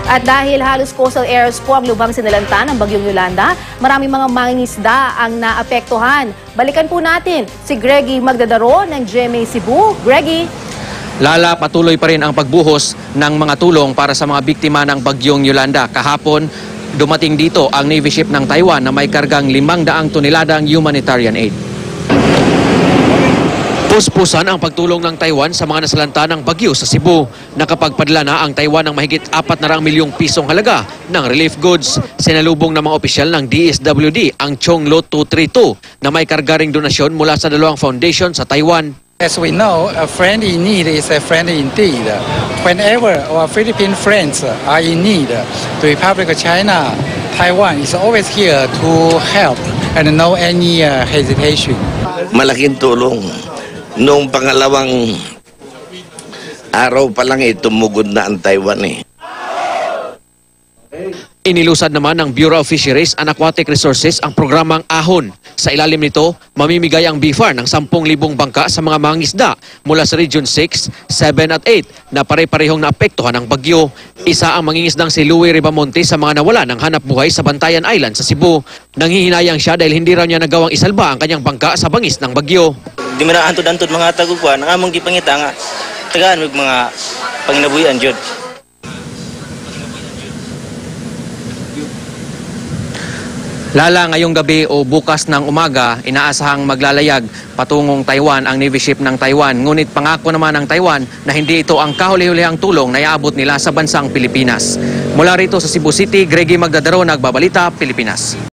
At dahil halos coastal areas po ang lubhang sinalanta ng Bagyong Yolanda, maraming mga mangingisda ang naapektuhan. Balikan po natin si Greggy Magdadaro ng GMA Cebu. Greggy. Lala, patuloy pa rin ang pagbuhos ng mga tulong para sa mga biktima ng Bagyong Yolanda. Kahapon, dumating dito ang Navy ship ng Taiwan na may kargang 500 toneladang humanitarian aid. Puspusan ang pagtulong ng Taiwan sa mga nasalanta ng bagyo sa Cebu. Nakapagpadala na ang Taiwan ng mahigit 400 milyong pisong halaga ng relief goods. Sinalubong ng mga opisyal ng DSWD ang Chong Lo 232 na may kargaring donasyon mula sa dalawang foundation sa Taiwan. As we know, a friend in need is a friend indeed. Whenever our Philippine friends are in need, the Republic of China, Taiwan is always here to help and no any hesitation. Malaking tulong. Noong pangalawang araw pa lang tumugod na ang Taiwan Inilusad naman ng Bureau of Fisheries and Aquatic Resources ang programang Ahon. Sa ilalim nito, mamimigay ang BFAR ng 10,000 bangka sa mga mangingisda mula sa Region 6, 7 at 8 na pare-parehong naapektuhan ng bagyo. Isa ang mangingisdang si Louie Ribamonte sa mga nawala ng hanap buhay sa Bantayan Island sa Cebu. Nanghihinayang siya dahil hindi raw niya nagawang isalba ang kanyang bangka sa bangis ng bagyo. Di man antod-antod mga tagukuan, ang among gipangita nga tagaan mag mga panginabuhian jud. Lala, ngayong gabi o bukas ng umaga, inaasahang maglalayag patungong Taiwan ang Navy ship ng Taiwan. Ngunit pangako naman ng Taiwan na hindi ito ang kahuli-hulihang tulong na iaabot nila sa bansang Pilipinas. Mula rito sa Cebu City, Greggy Magdadaro, Nagbabalita, Pilipinas.